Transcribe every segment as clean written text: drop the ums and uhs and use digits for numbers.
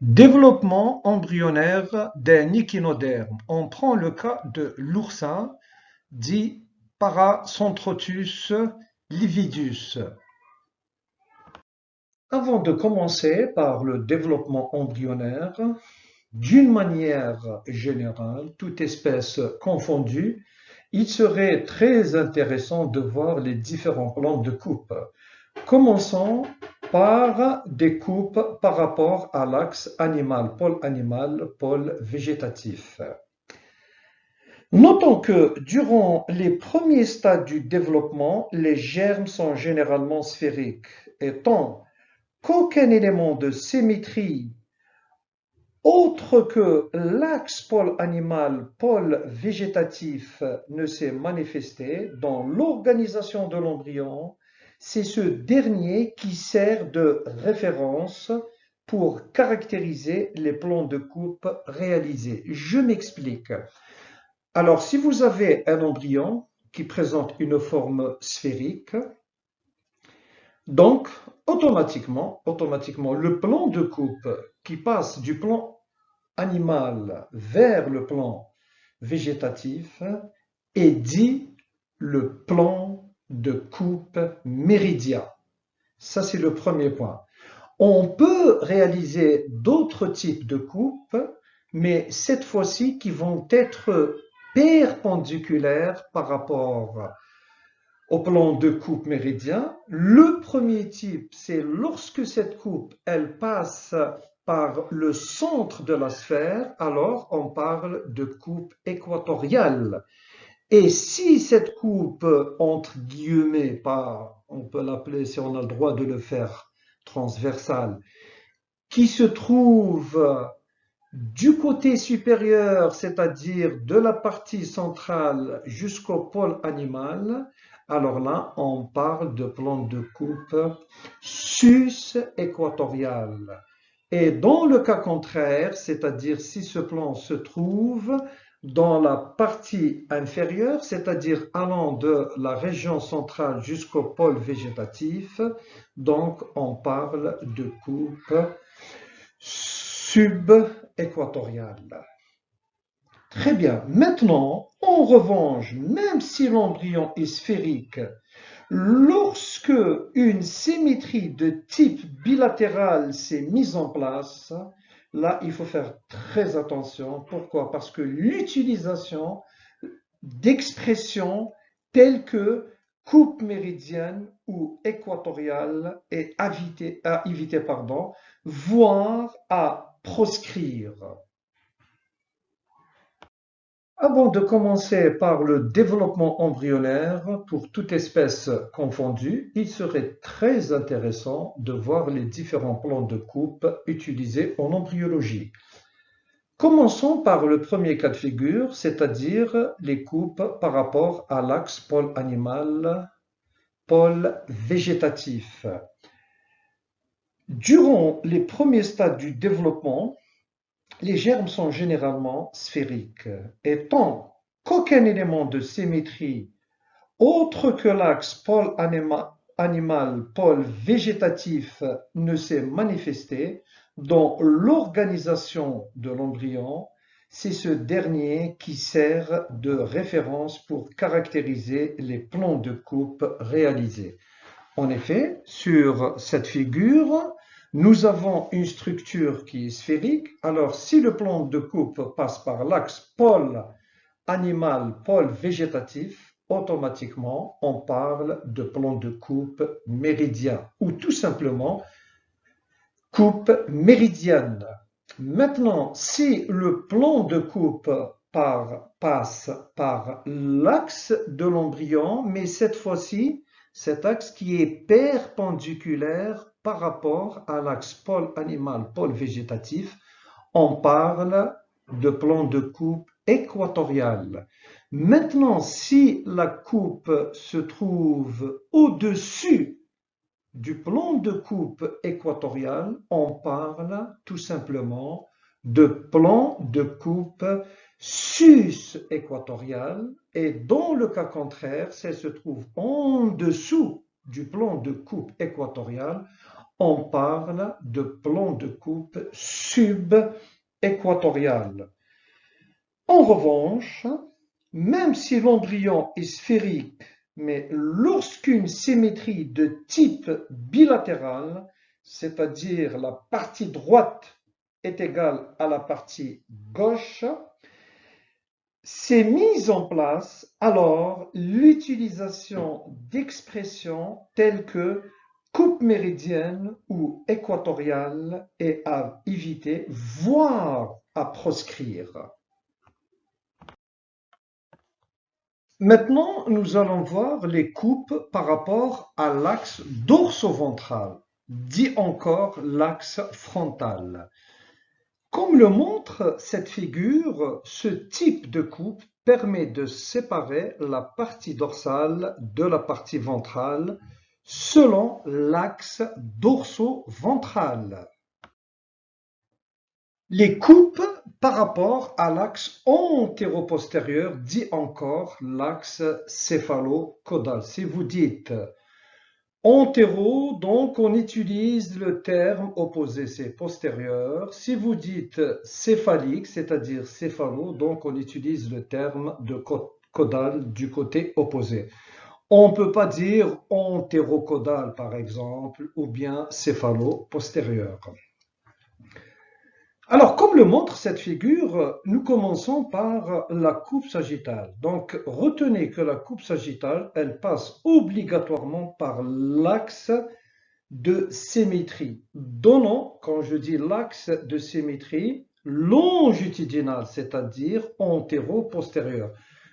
Développement embryonnaire d'un échinoderme. On prend le cas de l'oursin, dit Paracentrotus lividus. Avant de commencer par le développement embryonnaire, d'une manière générale, toute espèce confondue, il serait très intéressant de voir les différents plans de coupe. Commençons par des coupes par rapport à l'axe animal, pôle végétatif. Notons que durant les premiers stades du développement, les germes sont généralement sphériques, étant qu'aucun élément de symétrie autre que l'axe pôle animal, pôle végétatif ne s'est manifesté dans l'organisation de l'embryon. C'est ce dernier qui sert de référence pour caractériser les plans de coupe réalisés. Je m'explique. Alors, si vous avez un embryon qui présente une forme sphérique, donc automatiquement, le plan de coupe qui passe du plan animal vers le plan végétatif est dit le plan de coupe méridien. Ça, c'est le premier point. On peut réaliser d'autres types de coupes, mais cette fois-ci qui vont être perpendiculaires par rapport au plan de coupe méridien. Le premier type, c'est lorsque cette coupe, elle passe par le centre de la sphère, alors on parle de coupe équatoriale. Et si cette coupe, entre guillemets, on peut l'appeler, si on a le droit de le faire, transversale, qui se trouve du côté supérieur, c'est-à-dire de la partie centrale jusqu'au pôle animal, alors là, on parle de plan de coupe sus-équatorial. Et dans le cas contraire, c'est-à-dire si ce plan se trouve dans la partie inférieure, c'est-à-dire allant de la région centrale jusqu'au pôle végétatif, donc on parle de coupe sub-équatoriale. Très bien. Maintenant, en revanche, même si l'embryon est sphérique, lorsque une symétrie de type bilatéral s'est mise en place, là, il faut faire très attention. Pourquoi? Parce que l'utilisation d'expressions telles que coupe méridienne ou équatoriale est à éviter, voire à proscrire. Avant de commencer par le développement embryonnaire, pour toute espèce confondue, il serait très intéressant de voir les différents plans de coupe utilisés en embryologie. Commençons par le premier cas de figure, c'est-à-dire les coupes par rapport à l'axe pôle animal, pôle végétatif. Durant les premiers stades du développement, les germes sont généralement sphériques, et tant qu'aucun élément de symétrie autre que l'axe pôle animal, pôle végétatif ne s'est manifesté dans l'organisation de l'embryon, c'est ce dernier qui sert de référence pour caractériser les plans de coupe réalisés. En effet, sur cette figure, nous avons une structure qui est sphérique. Alors, si le plan de coupe passe par l'axe pôle animal, pôle végétatif, automatiquement, on parle de plan de coupe méridien ou tout simplement coupe méridienne. Maintenant, si le plan de coupe passe par l'axe de l'embryon, mais cette fois-ci, cet axe qui est perpendiculaire par rapport à l'axe pôle animal, pôle végétatif, on parle de plan de coupe équatorial. Maintenant, si la coupe se trouve au-dessus du plan de coupe équatorial, on parle tout simplement de plan de coupe sus-équatorial, et dans le cas contraire, si elle se trouve en dessous du plan de coupe équatorial, on parle de plan de coupe subéquatorial. En revanche, même si l'embryon est sphérique, mais lorsqu'une symétrie de type bilatéral, c'est-à-dire la partie droite est égale à la partie gauche, s'est mise en place alors l'utilisation d'expressions telles que coupe méridienne ou équatoriale est à éviter, voire à proscrire. Maintenant, nous allons voir les coupes par rapport à l'axe dorso-ventral, dit encore l'axe frontal. Comme le montre cette figure, ce type de coupe permet de séparer la partie dorsale de la partie ventrale selon l'axe dorso-ventral. Les coupes par rapport à l'axe antéro-postérieur, dit encore l'axe céphalo-caudal. Si vous dites antéro, donc on utilise le terme opposé, c'est postérieur. Si vous dites céphalique, c'est-à-dire céphalo, donc on utilise le terme de caudal du côté opposé. On ne peut pas dire antérocaudal par exemple, ou bien céphalo-postérieur. Alors, comme le montre cette figure, nous commençons par la coupe sagittale. Donc, retenez que la coupe sagittale, elle passe obligatoirement par l'axe de symétrie, donnant, quand je dis l'axe de symétrie, longitudinal, c'est-à-dire antéro-postérieur,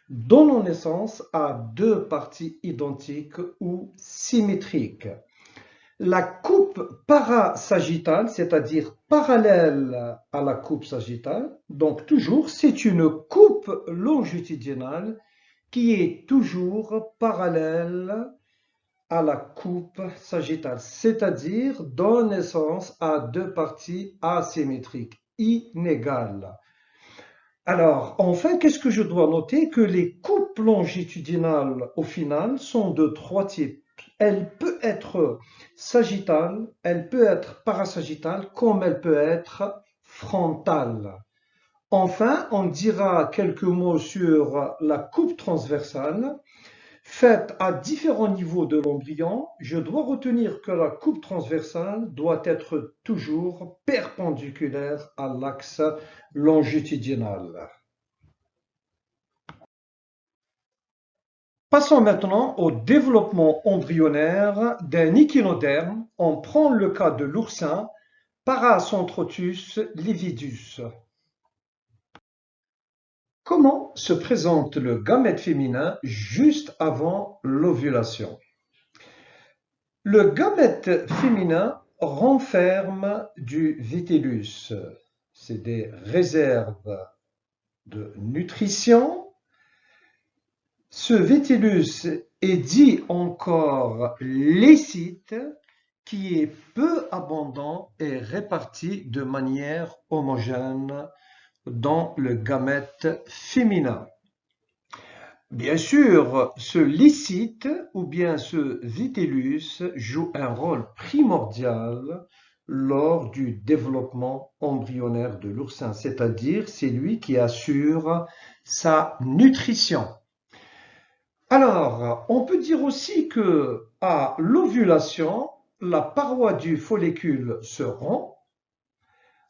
donnant naissance à deux parties identiques ou symétriques. La coupe parasagittale, c'est-à-dire parallèle à la coupe sagittale, donc toujours, c'est une coupe longitudinale qui est toujours parallèle à la coupe sagittale, c'est-à-dire donne naissance à deux parties asymétriques, inégales. Alors, enfin, qu'est-ce que je dois noter? Que les coupes longitudinales, au final, sont de trois types. Elle peut être sagittale, elle peut être parasagittale, comme elle peut être frontale. Enfin, on dira quelques mots sur la coupe transversale. Faite à différents niveaux de l'embryon, je dois retenir que la coupe transversale doit être toujours perpendiculaire à l'axe longitudinal. Passons maintenant au développement embryonnaire d'un échinoderme. On prend le cas de l'oursin Paracentrotus lividus. Comment se présente le gamète féminin juste avant l'ovulation? Le gamète féminin renferme du vitellus. C'est des réserves de nutrition. Ce vitellus est dit encore lécite, qui est peu abondant et réparti de manière homogène dans le gamète féminin. Bien sûr, ce lécite ou bien ce vitellus joue un rôle primordial lors du développement embryonnaire de l'oursin, c'est-à-dire c'est lui qui assure sa nutrition. Alors, on peut dire aussi que à l'ovulation, la paroi du follicule se rompt.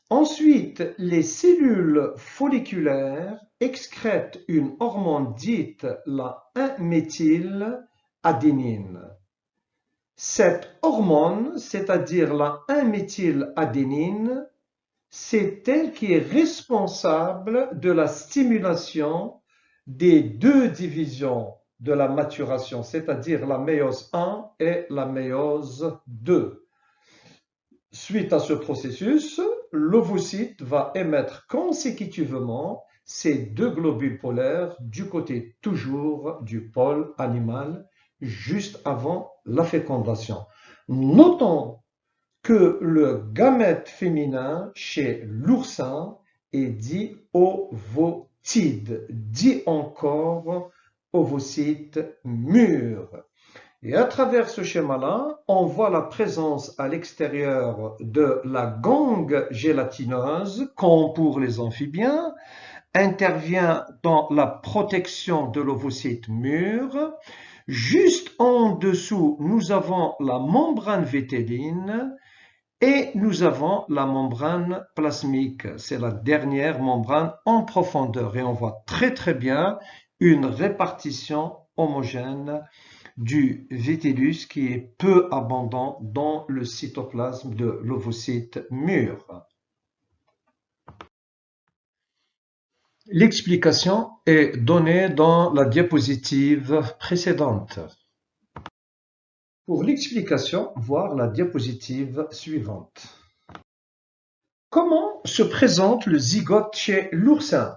Ensuite, les cellules folliculaires excrètent une hormone dite la 1-méthyladénine. Cette hormone, c'est-à-dire la 1-méthyladénine, c'est elle qui est responsable de la stimulation des deux divisions de la maturation, c'est-à-dire la méiose 1 et la méiose 2. Suite à ce processus, l'ovocyte va émettre consécutivement ces deux globules polaires du côté toujours du pôle animal, juste avant la fécondation. Notons que le gamète féminin chez l'oursin est dit ovotide, dit encore ovocyte mûr. Et à travers ce schéma-là, on voit la présence à l'extérieur de la gangue gélatineuse, comme pour les amphibiens, intervient dans la protection de l'ovocyte mûr. Juste en dessous, nous avons la membrane vétéline et nous avons la membrane plasmique. C'est la dernière membrane en profondeur et on voit très bien une répartition homogène du vitellus qui est peu abondant dans le cytoplasme de l'ovocyte mûr. L'explication est donnée dans la diapositive précédente. Pour l'explication, voir la diapositive suivante. Comment se présente le zygote chez l'oursin?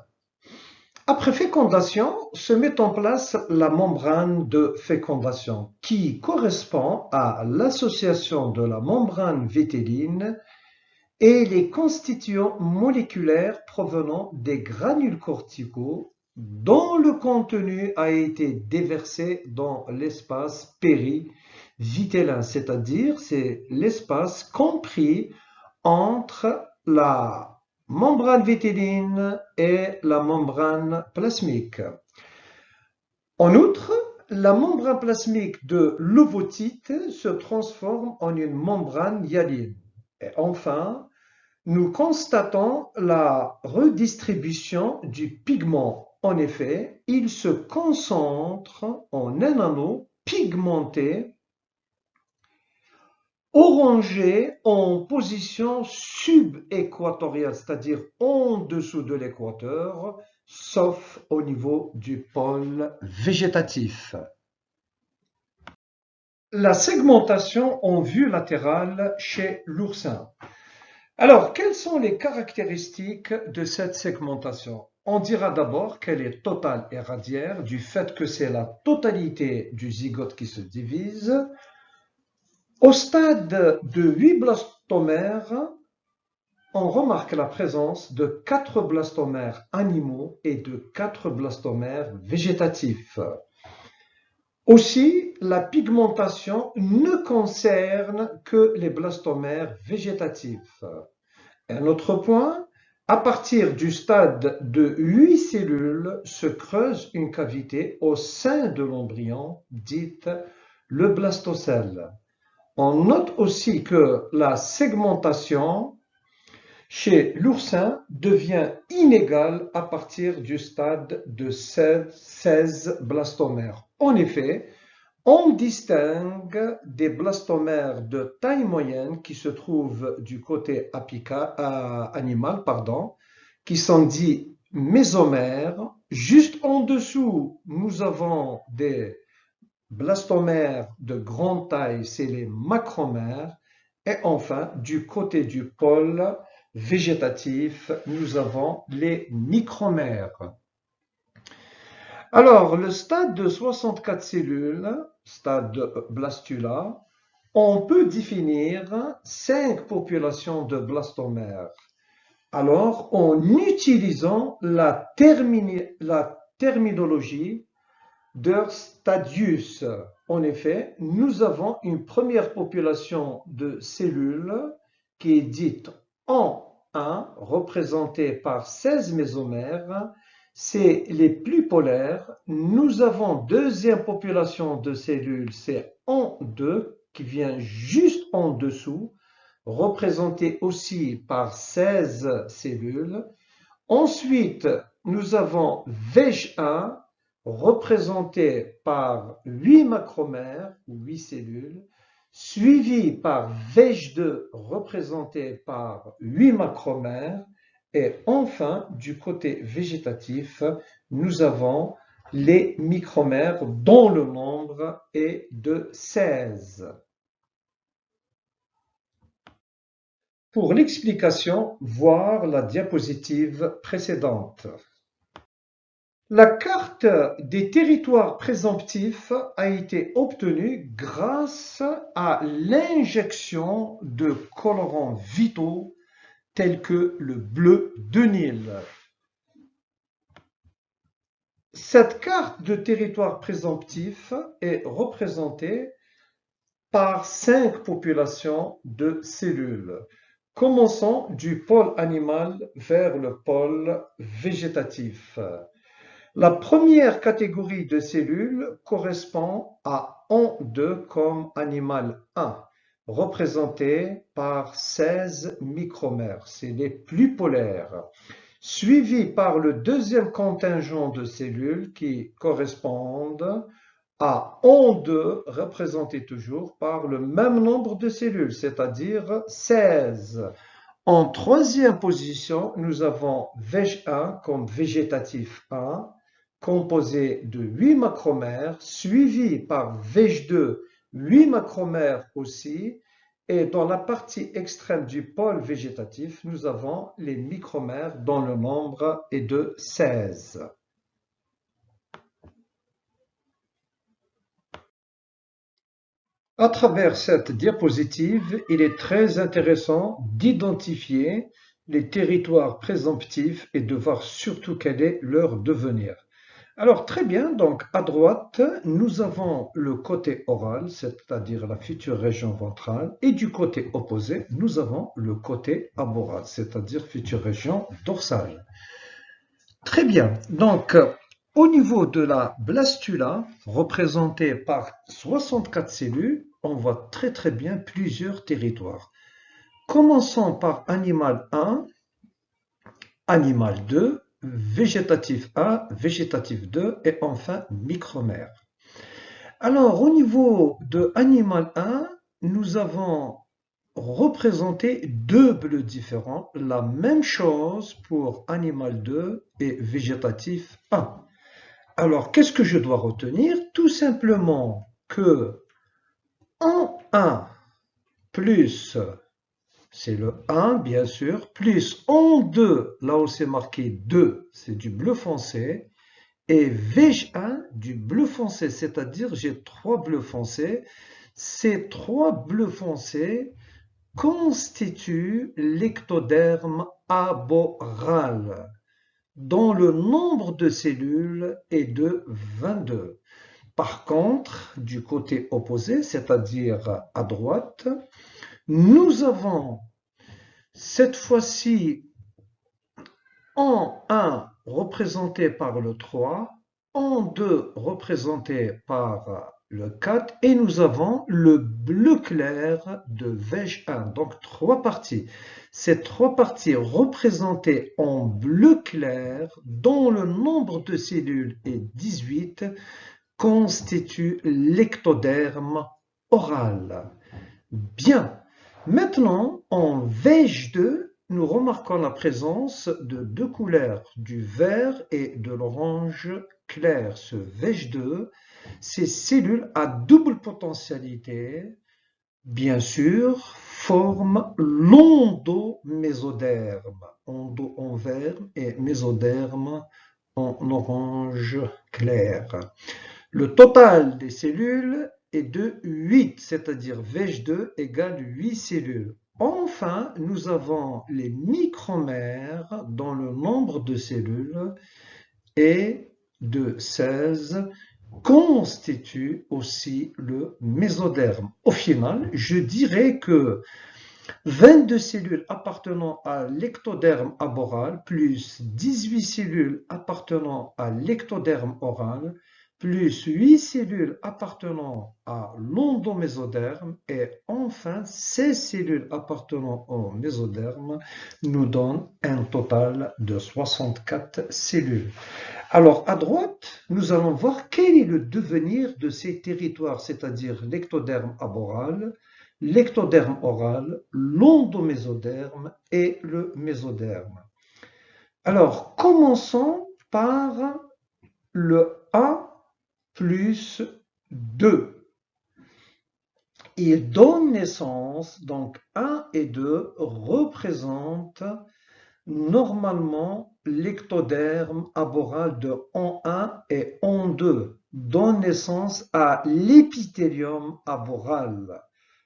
Après fécondation, se met en place la membrane de fécondation qui correspond à l'association de la membrane vétéline et les constituants moléculaires provenant des granules corticaux dont le contenu a été déversé dans l'espace périvitellin, c'est-à-dire c'est l'espace compris entre la membrane vétéline et la membrane plasmique. En outre, la membrane plasmique de l'ovocyte se transforme en une membrane hyaline. Et enfin, nous constatons la redistribution du pigment. En effet, il se concentre en un anneau pigmenté orangé en position subéquatoriale, c'est-à-dire en dessous de l'équateur, sauf au niveau du pôle végétatif. La segmentation en vue latérale chez l'oursin. Alors, quelles sont les caractéristiques de cette segmentation? On dira d'abord qu'elle est totale et radiaire du fait que c'est la totalité du zygote qui se divise. Au stade de 8 blastomères, on remarque la présence de 4 blastomères animaux et de 4 blastomères végétatifs. Aussi, la pigmentation ne concerne que les blastomères végétatifs. Un autre point, à partir du stade de 8 cellules se creuse une cavité au sein de l'embryon, dite le blastocèle. On note aussi que la segmentation chez l'oursin devient inégale à partir du stade de 16 blastomères. En effet, on distingue des blastomères de taille moyenne qui se trouvent du côté animal, qui sont dits mésomères. Juste en dessous, nous avons des blastomères de grande taille, c'est les macromères. Et enfin, du côté du pôle végétatif, nous avons les micromères. Alors, le stade de 64 cellules, stade blastula, on peut définir 5 populations de blastomères. Alors, en utilisant la terminologie de Stadius. En effet, nous avons une première population de cellules qui est dite en 1, représentée par 16 mésomères. C'est les plus polaires. Nous avons deuxième population de cellules, c'est en 2, qui vient juste en dessous, représentée aussi par 16 cellules. Ensuite, nous avons VEG1, représenté par 8 macromères, ou 8 cellules, suivi par VEG2, représenté par 8 macromères, et enfin, du côté végétatif, nous avons les micromères dont le nombre est de 16. Pour l'explication, voir la diapositive précédente. La carte des territoires présomptifs a été obtenue grâce à l'injection de colorants vitaux tels que le bleu de Nil. Cette carte de territoire présomptif est représentée par 5 populations de cellules, commençant du pôle animal vers le pôle végétatif. La première catégorie de cellules correspond à ON2 comme animal 1, représenté par 16 micromères, c'est les plus polaires, suivi par le deuxième contingent de cellules qui correspondent à ON2, représenté toujours par le même nombre de cellules, c'est-à-dire 16. En troisième position, nous avons VEG1 comme végétatif 1, composé de 8 macromères, suivi par VEG2, 8 macromères aussi, et dans la partie extrême du pôle végétatif, nous avons les micromères dont le nombre est de 16. À travers cette diapositive, il est très intéressant d'identifier les territoires présomptifs et de voir surtout quel est leur devenir. Alors très bien, donc à droite, nous avons le côté oral, c'est-à-dire la future région ventrale, et du côté opposé, nous avons le côté aboral, c'est-à-dire future région dorsale. Très bien, donc au niveau de la blastula, représentée par 64 cellules, on voit très bien plusieurs territoires. Commençons par animal 1, animal 2, végétatif 1, végétatif 2 et enfin micromère. Alors au niveau de animal 1, nous avons représenté deux bleus différents, la même chose pour animal 2 et végétatif 1. Alors qu'est-ce que je dois retenir? Tout simplement que en 1 plus, c'est le 1 bien sûr, plus en 2, là où c'est marqué 2, c'est du bleu foncé, et VEG1 du bleu foncé, c'est-à-dire j'ai trois bleus foncés. Ces trois bleus foncés constituent l'ectoderme aboral, dont le nombre de cellules est de 22. Par contre, du côté opposé, c'est-à-dire à droite, nous avons cette fois-ci en 1 représenté par le 3, en 2 représenté par le 4 et nous avons le bleu clair de VEG1, donc trois parties. Ces trois parties représentées en bleu clair, dont le nombre de cellules est 18, constituent l'ectoderme oral. Bien. Maintenant, en VEG2, nous remarquons la présence de deux couleurs, du vert et de l'orange clair. Ce VEG2, ces cellules à double potentialité, bien sûr, forment l'endomésodèrme. Endo en vert et mésoderme en orange clair. Le total des cellules est de 8, c'est-à-dire VEG2 égale 8 cellules. Enfin, nous avons les micromères dont le nombre de cellules est de 16, constitue aussi le mésoderme. Au final, je dirais que 22 cellules appartenant à l'ectoderme aboral plus 18 cellules appartenant à l'ectoderme oral plus 8 cellules appartenant à l'endomésoderme et enfin 16 cellules appartenant au mésoderme nous donnent un total de 64 cellules. Alors à droite, nous allons voir quel est le devenir de ces territoires, c'est-à-dire l'ectoderme aboral, l'ectoderme oral, l'endomésoderme et le mésoderme. Alors commençons par le A plus 2. Il donne naissance, donc 1 et 2 représentent normalement l'ectoderme aboral de ON1 et ON2, donne naissance à l'épithélium aboral.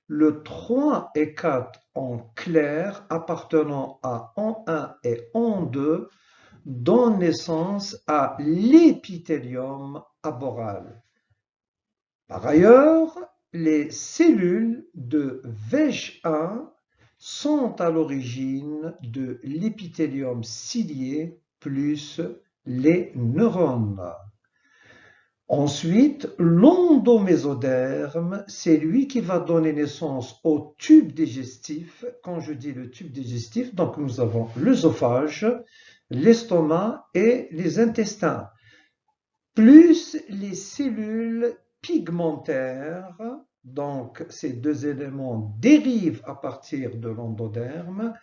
Le 3 et 4 en clair appartenant à ON1 et ON2 donne naissance à l'épithélium aboral. Par ailleurs, les cellules de Veg1 sont à l'origine de l'épithélium cilié plus les neurones. Ensuite, l'endomésoderme, c'est lui qui va donner naissance au tube digestif. Quand je dis le tube digestif, donc nous avons l'œsophage, l'estomac et les intestins, plus les cellules pigmentaires. Donc, ces deux éléments dérivent à partir de l'endoderme.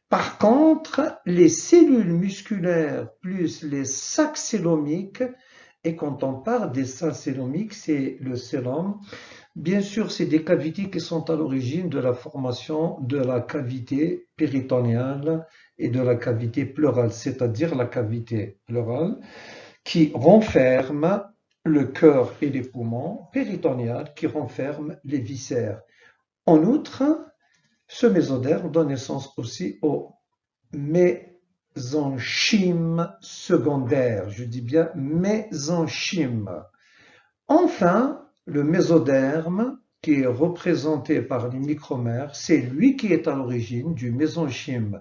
Par contre, les cellules musculaires plus les sacs célomiques, et quand on parle des sacs célomiques, c'est le célome. Bien sûr, c'est des cavités qui sont à l'origine de la formation de la cavité péritonéale et de la cavité pleurale, c'est-à-dire la cavité pleurale qui renferme le cœur et les poumons, péritonéale qui renferme les viscères. En outre, ce mésoderme donne naissance aussi au mésenchyme secondaire. Je dis bien mésenchyme. Enfin, le mésoderme, qui est représenté par les micromères, c'est lui qui est à l'origine du mésenchyme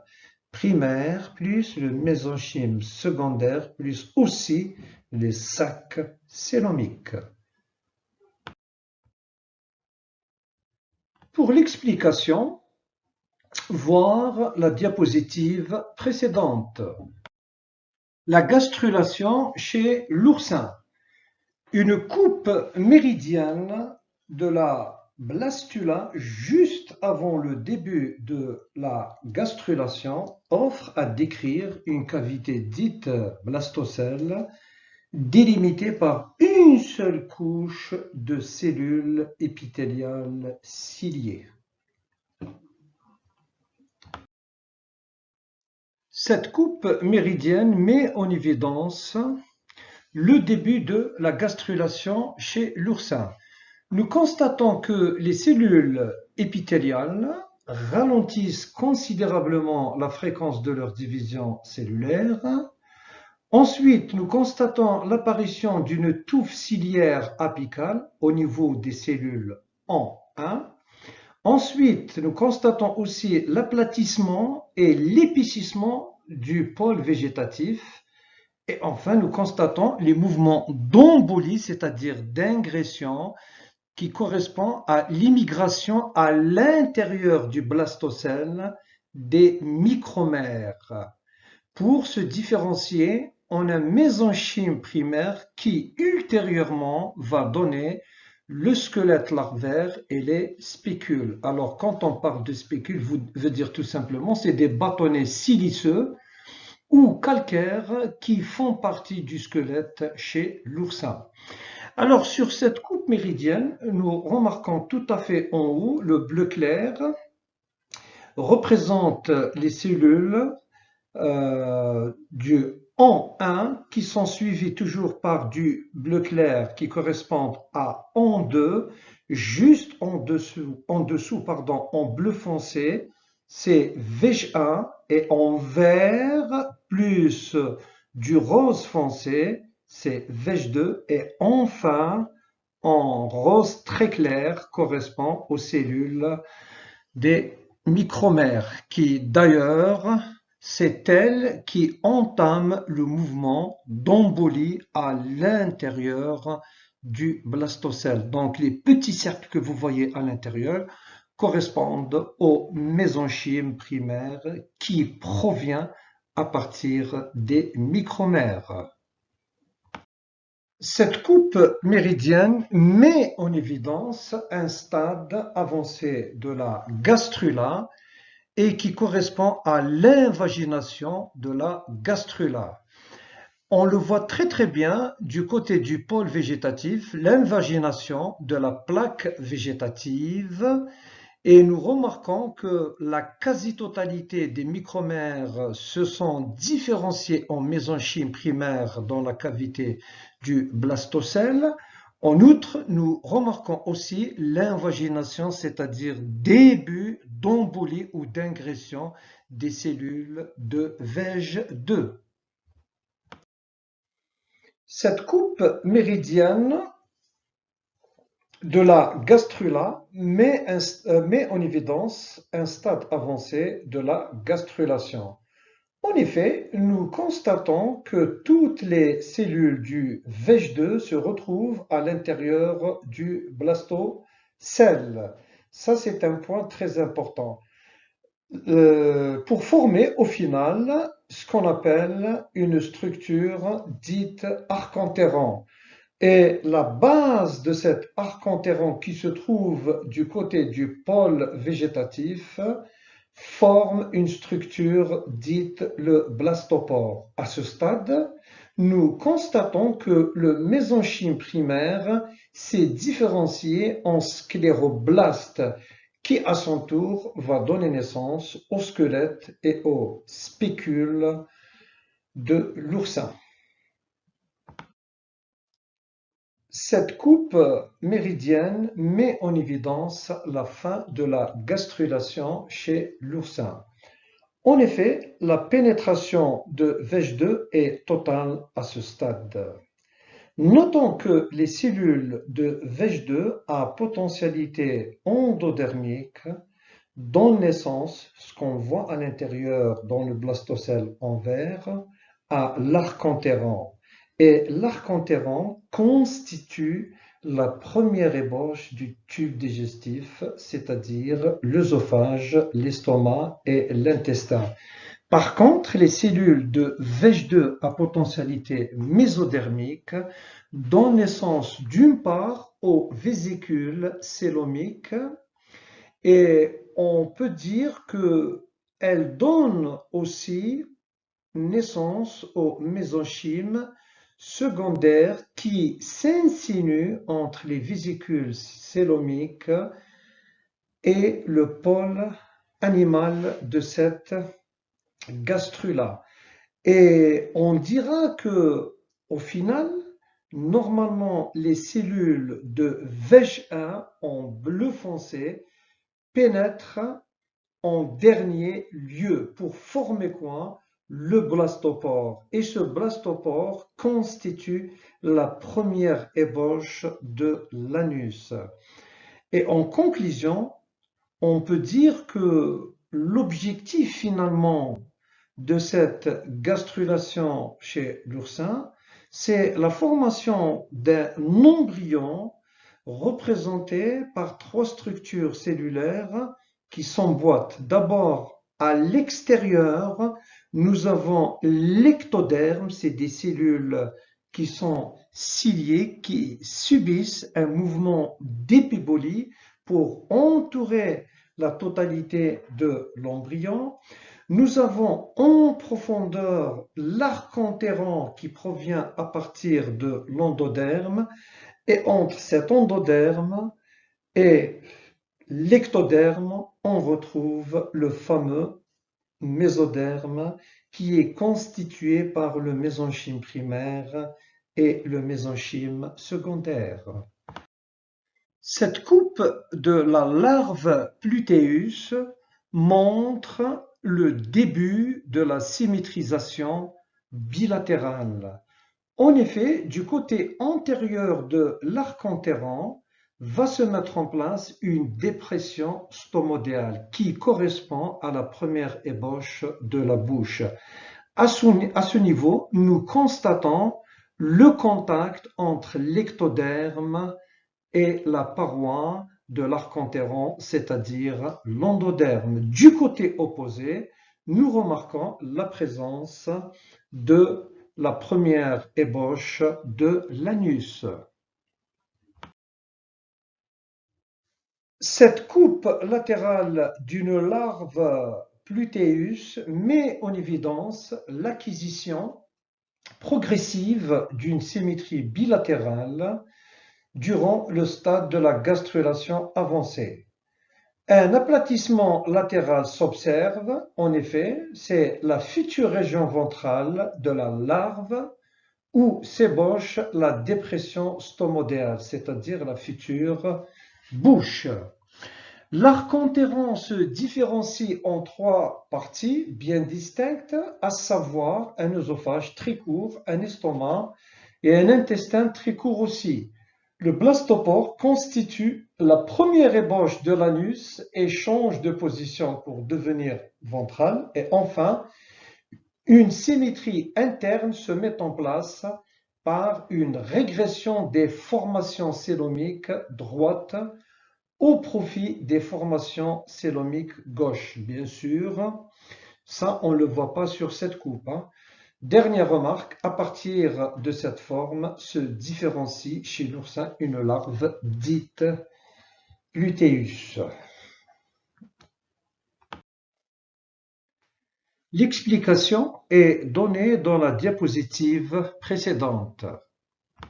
primaire plus le mésenchyme secondaire plus aussi les sacs célomiques. Pour l'explication, voir la diapositive précédente. La gastrulation chez l'oursin. Une coupe méridienne de la blastula juste avant le début de la gastrulation offre à décrire une cavité dite blastocèle délimitée par une seule couche de cellules épithéliales ciliées. Cette coupe méridienne met en évidence le début de la gastrulation chez l'oursin. Nous constatons que les cellules épithéliales ralentissent considérablement la fréquence de leur division cellulaire. Ensuite, nous constatons l'apparition d'une touffe ciliaire apicale au niveau des cellules en 1. Ensuite, nous constatons aussi l'aplatissement et l'épaississement du pôle végétatif. Et enfin, nous constatons les mouvements d'embolie, c'est-à-dire d'ingression, qui correspond à l'immigration à l'intérieur du blastocèle des micromères. Pour se différencier, on a un mésenchyme primaire qui ultérieurement va donner le squelette larvaire et les spicules. Alors, quand on parle de spicules, veut dire tout simplement c'est des bâtonnets siliceux ou calcaires qui font partie du squelette chez l'oursin. Alors, sur cette coupe méridienne, nous remarquons tout à fait en haut le bleu clair représente les cellules du en1 qui sont suivies toujours par du bleu clair qui correspondent à en2, juste en dessous, en bleu foncé, c'est Veg1 et en vert plus du rose foncé, c'est Veg2 et enfin en rose très clair correspond aux cellules des micromères qui d'ailleurs c'est elles qui entament le mouvement d'embolie à l'intérieur du blastocèle. Donc les petits cercles que vous voyez à l'intérieur correspondent au mésenchyme primaire qui provient à partir des micromères. Cette coupe méridienne met en évidence un stade avancé de la gastrula et qui correspond à l'invagination de la gastrula. On le voit très très bien du côté du pôle végétatif, l'invagination de la plaque végétative, et nous remarquons que la quasi-totalité des micromères se sont différenciés en mésenchyme primaire dans la cavité du blastocèle. En outre, nous remarquons aussi l'invagination, c'est-à-dire début d'embolie ou d'ingression des cellules de Veg2. Cette coupe méridienne de la gastrula met en évidence un stade avancé de la gastrulation. En effet, nous constatons que toutes les cellules du VEJ2 se retrouvent à l'intérieur du blastocelle. Ça, c'est un point très important. Pour former au final ce qu'on appelle une structure dite arc-en-terran. Et la base de cet arc-en-terran qui se trouve du côté du pôle végétatif forme une structure dite le blastopore. À ce stade, nous constatons que le mésenchyme primaire s'est différencié en scléroblaste qui à son tour va donner naissance au squelette et aux spicules de l'oursin. Cette coupe méridienne met en évidence la fin de la gastrulation chez l'oursin. En effet, la pénétration de VEJ2 est totale à ce stade. Notons que les cellules de VEJ2 à potentialité endodermique donnent naissance, ce qu'on voit à l'intérieur dans le blastocelle en vert, à l'arc-en-terran. Et l'arc-en-terran constitue la première ébauche du tube digestif, c'est-à-dire l'œsophage, l'estomac et l'intestin. Par contre, les cellules de VEJ2 à potentialité mésodermique donnent naissance d'une part aux vésicules célomiques et on peut dire qu'elles donnent aussi naissance au mésenchyme secondaire qui s'insinue entre les vésicules célomiques et le pôle animal de cette gastrula. Et on dira que, au final, normalement, les cellules de VEJ1 en bleu foncé pénètrent en dernier lieu pour former quoi? Le blastopore. Et ce blastopore constitue la première ébauche de l'anus. Et en conclusion, on peut dire que l'objectif finalement de cette gastrulation chez l'oursin, c'est la formation d'un embryon représenté par trois structures cellulaires qui s'emboîtent. D'abord, à l'extérieur, nous avons l'ectoderme, c'est des cellules qui sont ciliées, qui subissent un mouvement d'épibolie pour entourer la totalité de l'embryon. Nous avons en profondeur l'arc-en-terran qui provient à partir de l'endoderme et entre cet endoderme et l'ectoderme, on retrouve le fameux mésoderme qui est constitué par le mésenchyme primaire et le mésenchyme secondaire. Cette coupe de la larve Pluteus montre le début de la symétrisation bilatérale. En effet, du côté antérieur de l'arc-en-terran va se mettre en place une dépression stomodéale qui correspond à la première ébauche de la bouche. À ce niveau, nous constatons le contact entre l'ectoderme et la paroi de l'arc-en-terran, c'est-à-dire l'endoderme. Du côté opposé, nous remarquons la présence de la première ébauche de l'anus. Cette coupe latérale d'une larve Pluteus met en évidence l'acquisition progressive d'une symétrie bilatérale durant le stade de la gastrulation avancée. Un aplatissement latéral s'observe, en effet, c'est la future région ventrale de la larve où s'ébauche la dépression stomodéale, c'est-à-dire la future bouche. L'arc-en-terran se différencie en trois parties bien distinctes, à savoir un œsophage très court, un estomac et un intestin très court aussi. Le blastopore constitue la première ébauche de l'anus et change de position pour devenir ventral. Et enfin, une symétrie interne se met en place par une régression des formations célomiques droites au profit des formations célomiques gauches. Bien sûr, ça on ne le voit pas sur cette coupe. Dernière remarque, à partir de cette forme se différencie chez l'oursin une larve dite luteus. L'explication est donnée dans la diapositive précédente.